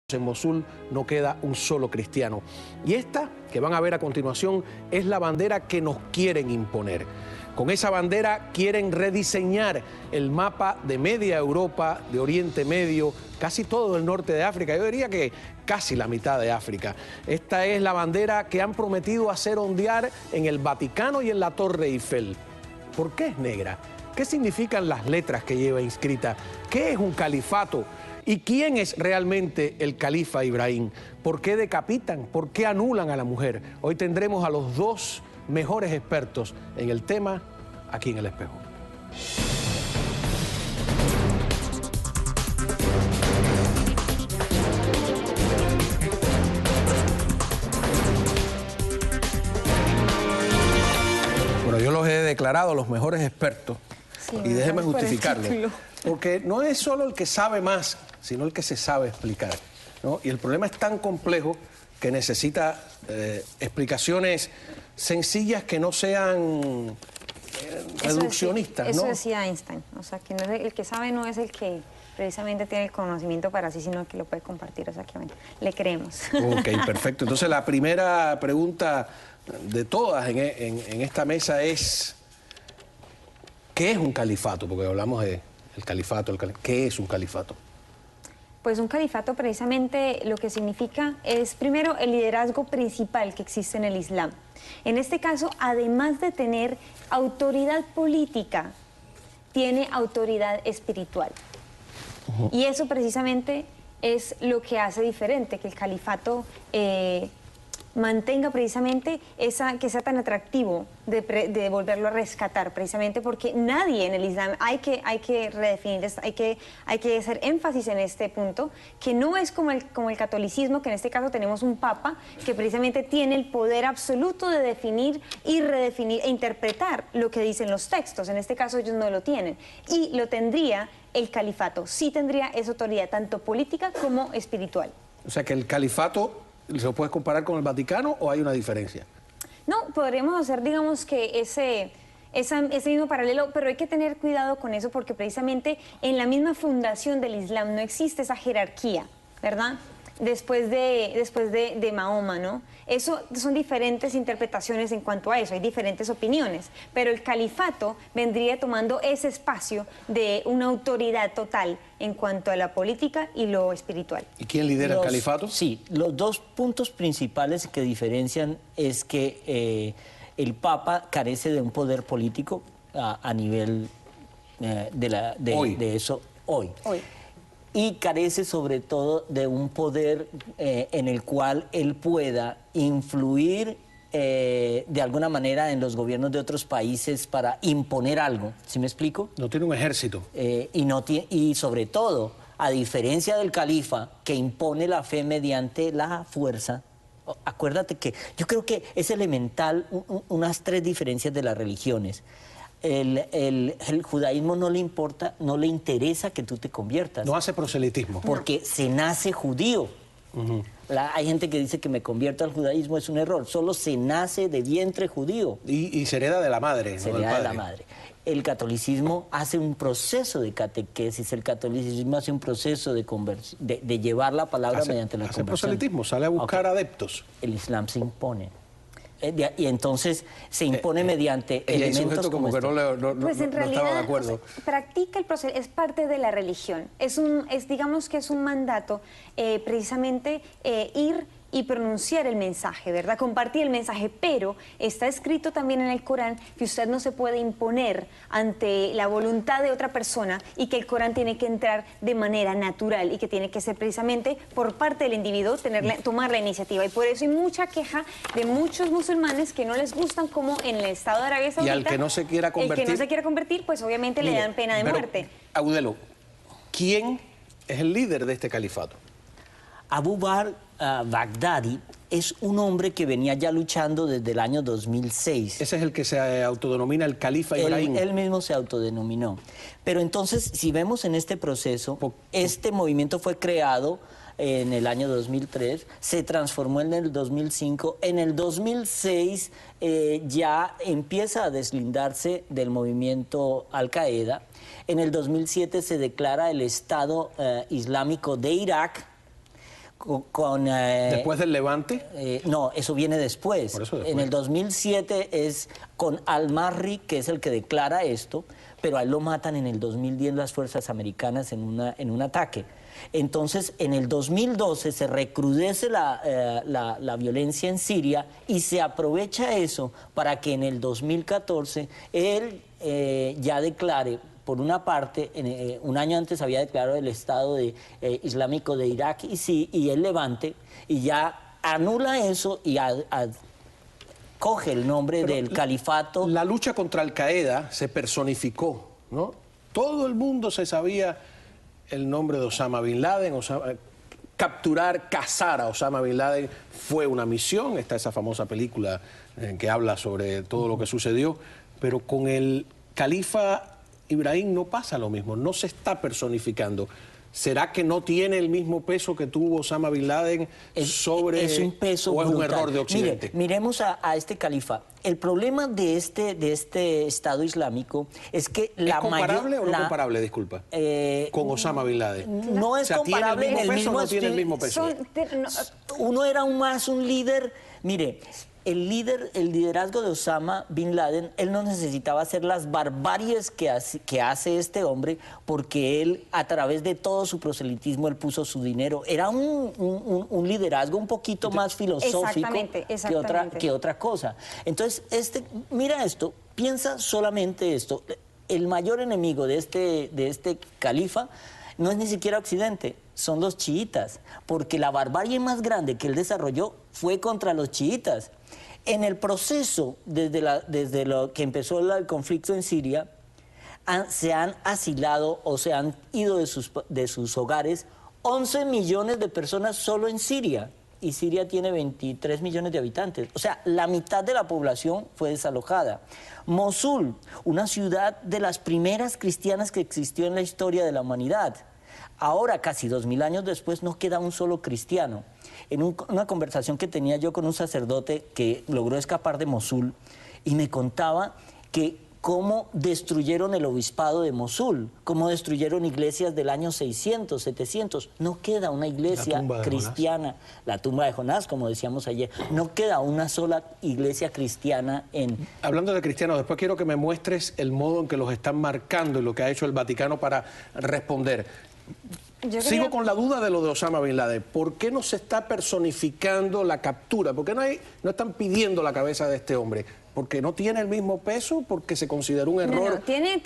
En Mosul no queda un solo cristiano. Y esta, que van a ver a continuación, es la bandera que nos quieren imponer. Con esa bandera quieren rediseñar el mapa de media Europa, de Oriente Medio, casi todo el norte de África, yo diría que casi la mitad de África. Esta es la bandera que han prometido hacer ondear en el Vaticano y en la Torre Eiffel. ¿Por qué es negra? ¿Qué significan las letras que lleva inscrita? ¿Qué es un califato? ¿Y quién es realmente el califa Ibrahim? ¿Por qué decapitan? ¿Por qué anulan a la mujer? Hoy tendremos a los dos mejores expertos en el tema aquí en El Espejo. Bueno, yo los he declarado los mejores expertos. Sí, y déjeme justificarlo. Porque no es solo el que sabe más, sino el que se sabe explicar, ¿no? Y el problema es tan complejo que necesita explicaciones sencillas que no sean reduccionistas, eso ¿no? decía Einstein, o sea, que no es el que sabe no es el que precisamente tiene el conocimiento para sí, sino el que lo puede compartir, o sea, que le creemos. Ok, perfecto. Entonces la primera pregunta de todas en esta mesa es, ¿qué es un califato? Porque hablamos de el califato, ¿qué es un califato? Pues un califato precisamente lo que significa es primero el liderazgo principal que existe en el Islam. En este caso, además de tener autoridad política, tiene autoridad espiritual. Y eso precisamente es lo que hace diferente, que el califato mantenga precisamente que sea tan atractivo de volverlo a rescatar, precisamente porque nadie en el Islam, hay que redefinir esto, hay que hacer énfasis en este punto, que no es como el catolicismo, que en este caso tenemos un papa que precisamente tiene el poder absoluto de definir y redefinir e interpretar lo que dicen los textos. En este caso ellos no lo tienen, y lo tendría el califato, sí tendría esa autoridad tanto política como espiritual. O sea que el califato ¿lo puedes comparar con el Vaticano o hay una diferencia? No, podríamos hacer, digamos, que ese mismo paralelo, pero hay que tener cuidado con eso porque precisamente en la misma fundación del Islam no existe esa jerarquía, ¿verdad? Después de Mahoma, ¿no? Eso son diferentes interpretaciones en cuanto a eso, hay diferentes opiniones, pero el califato vendría tomando ese espacio de una autoridad total en cuanto a la política y lo espiritual. ¿Y quién lidera el califato? Sí, los dos puntos principales que diferencian es que el Papa carece de un poder político a nivel de eso hoy. Y carece sobre todo de un poder en el cual él pueda influir de alguna manera en los gobiernos de otros países para imponer algo. ¿Sí me explico? No tiene un ejército. Y sobre todo, a diferencia del califa, que impone la fe mediante la fuerza, acuérdate que yo creo que es elemental unas tres diferencias de las religiones. El judaísmo no le importa, no le interesa que tú te conviertas. No hace proselitismo. Porque se nace judío. Hay gente que dice que me convierto al judaísmo, es un error. Solo se nace de vientre judío. Y se hereda de la madre, se hereda de la madre. El catolicismo hace un proceso de catequesis, el catolicismo hace un proceso de llevar la palabra mediante la conversión. Hace proselitismo, sale a buscar adeptos. El Islam se impone. Y entonces se impone mediante elementos como que pues en realidad, estaba de acuerdo. O sea, practica el proceso, es parte de la religión. Digamos que es un mandato precisamente ir y pronunciar el mensaje, ¿verdad? Compartir el mensaje, pero está escrito también en el Corán que usted no se puede imponer ante la voluntad de otra persona y que el Corán tiene que entrar de manera natural y que tiene que ser precisamente por parte del individuo tomar la iniciativa. Y por eso hay mucha queja de muchos musulmanes que no les gustan, como en el Estado de Arabia Saudita. Y al que no se quiera convertir. El que no se quiera convertir, pues obviamente le dan pena de muerte. Agudelo, ¿quién es el líder de este califato? Abu Bakr Baghdadi es un hombre que venía ya luchando desde el año 2006. Ese es el que se autodenomina el califa Ibrahim. Él mismo se autodenominó. Pero entonces, si vemos en este proceso, este movimiento fue creado en el año 2003, se transformó en el 2005, en el 2006 ya empieza a deslindarse del movimiento Al-Qaeda, en el 2007 se declara el Estado Islámico de Irak, ¿Después del Levante? No, eso viene después. Por eso después. En el 2007 es con al-Mahri, que es el que declara esto, pero a él lo matan en el 2010 las fuerzas americanas en un ataque. Entonces, en el 2012 se recrudece la violencia en Siria y se aprovecha eso para que en el 2014 él ya declare, por una parte, un año antes había declarado el Estado Islámico de Irak y el Levante, y ya anula eso y coge el nombre del califato. La lucha contra Al-Qaeda se personificó, ¿no? Todo el mundo se sabía el nombre de Osama Bin Laden. Capturar, cazar a Osama Bin Laden fue una misión. Está esa famosa película que habla sobre todo lo que sucedió. Pero con el califa Ibrahim no pasa lo mismo, no se está personificando. ¿Será que no tiene el mismo peso que tuvo Osama Bin Laden sobre... Es un peso ¿O es brutal. un error de Occidente? Miremos a este califa. El problema de este Estado Islámico es que ¿Es comparable o no comparable, disculpa, con Osama Bin Laden? No es comparable en el mismo ¿No tiene el mismo peso? Uno era más un líder... Mire, el liderazgo de Osama Bin Laden, él no necesitaba hacer las barbaries que hace este hombre, porque él, a través de todo su proselitismo, él puso su dinero. Era un liderazgo un poquito más filosófico que otra cosa. Entonces, mira esto, piensa solamente esto. El mayor enemigo de este califa no es ni siquiera Occidente, son los chiitas, porque la barbarie más grande que él desarrolló fue contra los chiitas. En el proceso, desde lo que empezó el conflicto en Siria, se han asilado o se han ido de sus hogares 11 millones de personas solo en Siria. Y Siria tiene 23 millones de habitantes. O sea, la mitad de la población fue desalojada. Mosul, una ciudad de las primeras cristianas que existió en la historia de la humanidad. Ahora, casi 2000 años después, no queda un solo cristiano. En una conversación que tenía yo con un sacerdote que logró escapar de Mosul, y me contaba que cómo destruyeron el obispado de Mosul, cómo destruyeron iglesias del año 600, 700. No queda una iglesia cristiana. La tumba de Jonás, como decíamos ayer. No queda una sola iglesia cristiana en... Hablando de cristianos, después quiero que me muestres el modo en que los están marcando y lo que ha hecho el Vaticano para responder. Sigo con la duda de lo de Osama Bin Laden. ¿Por qué no se está personificando la captura? ¿Por qué no están pidiendo la cabeza de este hombre? ¿Porque no tiene el mismo peso? ¿Porque se consideró un error? No, tiene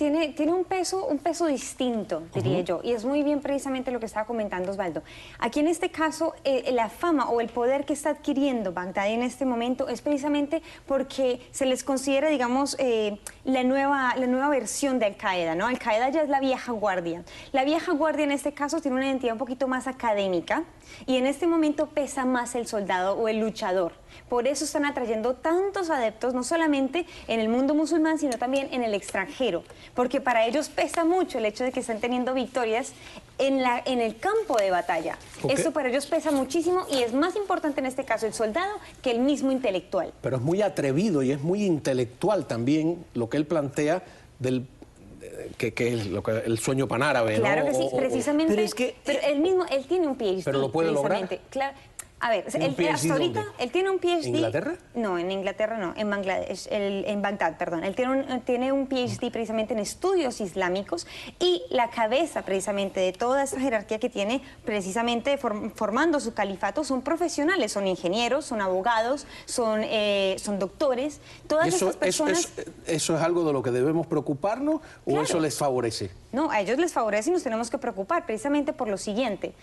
un peso distinto, diría yo. Y es muy bien precisamente lo que estaba comentando Osvaldo. Aquí en este caso, la fama o el poder que está adquiriendo Bagdadi en este momento es precisamente porque se les considera, digamos, la nueva versión de Al-Qaeda, ¿no? Al-Qaeda ya es la vieja guardia. La vieja guardia en este caso tiene una identidad un poquito más académica y en este momento pesa más el soldado o el luchador. Por eso están atrayendo tantos adeptos, no solamente en el mundo musulmán, sino también en el extranjero, porque para ellos pesa mucho el hecho de que están teniendo victorias en el campo de batalla. Esto para ellos pesa muchísimo y es más importante en este caso el soldado que el mismo intelectual. Pero es muy atrevido y es muy intelectual también lo que él plantea del... Que es el sueño panárabe, ¿no? Claro que sí, precisamente. Pero es que... Pero él tiene un PhD. ¿Pero lo puede lograr? Claro. A ver, hasta ahorita él tiene un PhD. ¿En Inglaterra? No, en Inglaterra no, en Bangladesh, en Bagdad, perdón. Él tiene un PhD precisamente en estudios islámicos y la cabeza precisamente de toda esta jerarquía que tiene precisamente formando su califato son profesionales, son ingenieros, son abogados, son doctores. Todas estas personas... ¿Eso es algo de lo que debemos preocuparnos o eso les favorece? No, a ellos les favorece y nos tenemos que preocupar precisamente por lo siguiente.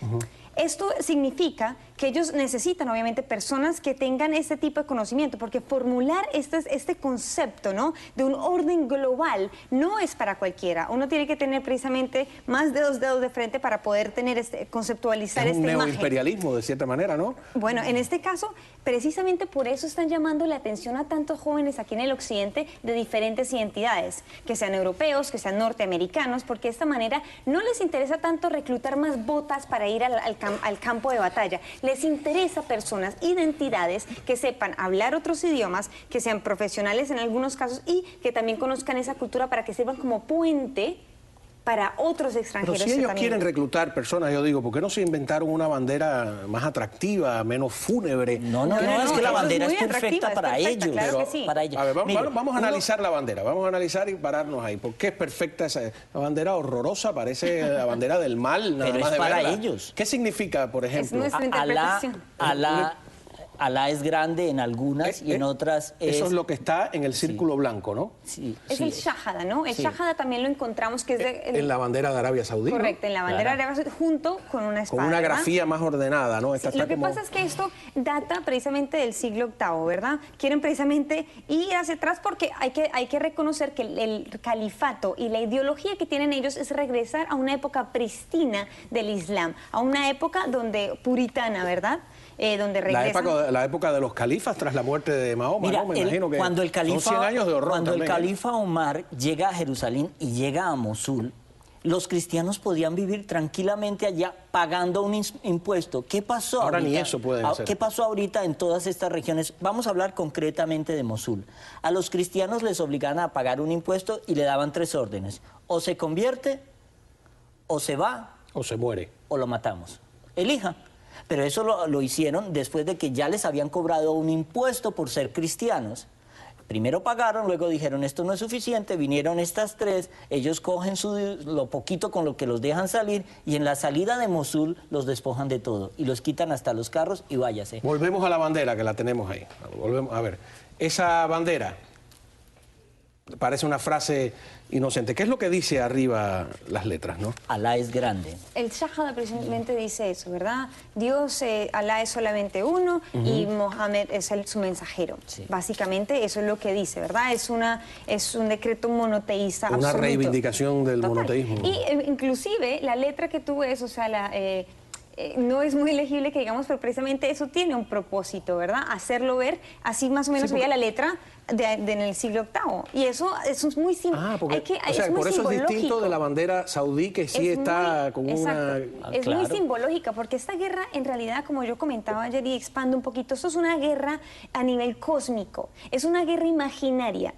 Esto significa que ellos necesitan, obviamente, personas que tengan este tipo de conocimiento, porque formular este concepto, ¿no?, de un orden global no es para cualquiera. Uno tiene que tener precisamente más de 2 dedos de frente para poder tener conceptualizar esta imagen. Es un neoimperialismo, de cierta manera, ¿no? Bueno, en este caso, precisamente por eso están llamando la atención a tantos jóvenes aquí en el occidente de diferentes identidades, que sean europeos, que sean norteamericanos, porque de esta manera no les interesa tanto reclutar más botas para ir al campo de batalla. Les interesa personas, identidades que sepan hablar otros idiomas, que sean profesionales en algunos casos y que también conozcan esa cultura para que sirvan como puente para otros Pero extranjeros. si ellos también... quieren reclutar personas, yo digo, ¿por qué no se inventaron una bandera más atractiva, menos fúnebre? No, es que la bandera es muy perfecta atractiva, para es perfecta, ellos. claro que sí. Para ellos. A ver, Mire, vamos a analizar la bandera, vamos a analizar y pararnos ahí. ¿Por qué es perfecta esa la bandera horrorosa? Parece la bandera del mal, nada Pero más es de para verla. ellos. ¿Qué significa, por ejemplo? nuestra interpretación. Alá es grande en algunas y en otras es... Eso es lo que está en el círculo blanco, ¿no? Sí, Es sí. el shahada, ¿no? El Sí. shahada también lo encontramos que es En la bandera de Arabia Saudí, ¿no? correcto, en la bandera Claro. de Arabia Saudí, junto con una espada. Con una ¿verdad? grafía más ordenada, ¿no? Esta Sí, está lo que como... pasa es que esto data precisamente del siglo VIII, ¿verdad? Quieren precisamente ir hacia atrás porque hay que reconocer que el califato y la ideología que tienen ellos es regresar a una época pristina del Islam, a una época donde puritana, ¿verdad? Donde regresan... La época de los califas tras la muerte de Mahoma, Mira, ¿no? Me imagino que cuando el califa, son 100 años de horror cuando el también, ¿eh? califa Omar llega a Jerusalén y llega a Mosul, los cristianos podían vivir tranquilamente allá pagando un impuesto. ¿Qué pasó Ahora ahorita? ni eso pueden hacer. ¿Qué pasó ahorita en todas estas regiones? Vamos a hablar concretamente de Mosul. A los cristianos les obligaban a pagar un impuesto y le daban 3 órdenes. O se convierte, o se va, O se muere. o lo matamos. Elija. Pero eso lo hicieron después de que ya les habían cobrado un impuesto por ser cristianos. Primero pagaron, luego dijeron esto no es suficiente, vinieron estas 3, ellos cogen lo poquito con lo que los dejan salir y en la salida de Mosul los despojan de todo y los quitan hasta los carros y váyase. Volvemos a la bandera que la tenemos ahí. Volvemos a ver. Esa bandera parece una frase inocente. ¿Qué es lo que dice arriba las letras, no? Alá es grande. El shahada precisamente dice eso, ¿verdad? Dios, Alá es solamente uno y Mohammed es su mensajero. Sí. Básicamente eso es lo que dice, ¿verdad? Es un decreto monoteísta Una absoluto. reivindicación del Total. monoteísmo. Y inclusive la letra que tú ves, o sea, no es muy legible que digamos, pero precisamente eso tiene un propósito, ¿verdad? Hacerlo ver, así más o menos Sí, veía porque... la letra en el siglo VIII. Y eso es muy simple. Porque, o sea, por eso es distinto de la bandera saudí que sí está con una... Es claro. muy simbológica, porque esta guerra, en realidad, como yo comentaba ayer y expando un poquito, esto es una guerra a nivel cósmico, es una guerra imaginaria.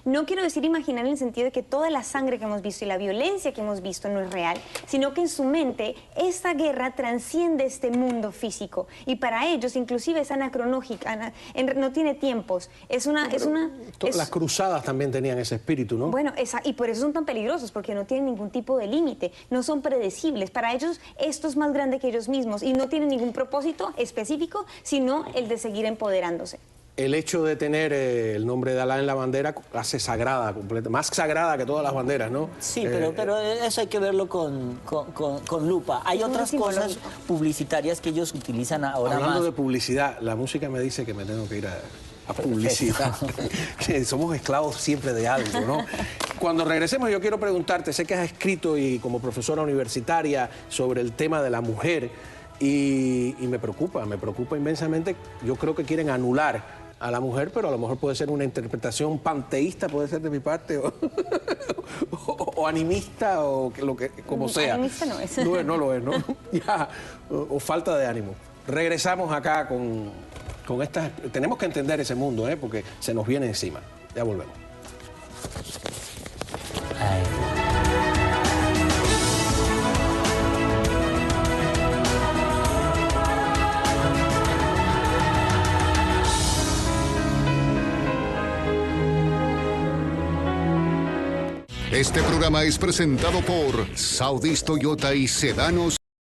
No quiero decir imaginar en el sentido de que toda la sangre que hemos visto y la violencia que hemos visto no es real, sino que en su mente esta guerra transciende este mundo físico y para ellos inclusive es anacronógica, no tiene tiempos. Las cruzadas también tenían ese espíritu, ¿no? Bueno, y por eso son tan peligrosos, porque no tienen ningún tipo de límite, no son predecibles. Para ellos esto es más grande que ellos mismos y no tienen ningún propósito específico, sino el de seguir empoderándose. El hecho de tener el nombre de Alá en la bandera hace sagrada, más sagrada que todas las banderas, ¿no? Sí, pero eso hay que verlo con lupa. Hay otras cosas publicitarias que ellos utilizan ahora Hablando más. de publicidad, la música me dice que me tengo que ir a publicidad. Somos esclavos siempre de algo, ¿no? Cuando regresemos yo quiero preguntarte, sé que has escrito y como profesora universitaria sobre el tema de la mujer y me preocupa inmensamente. Yo creo que quieren anular a la mujer, pero a lo mejor puede ser una interpretación panteísta, puede ser de mi parte, o animista, o como sea. Animista no es. No lo es, ¿no? Ya, o falta de ánimo. Regresamos acá con estas... Tenemos que entender ese mundo, porque se nos viene encima. Ya volvemos. Ay. Este programa es presentado por Saudis Toyota y Sedanos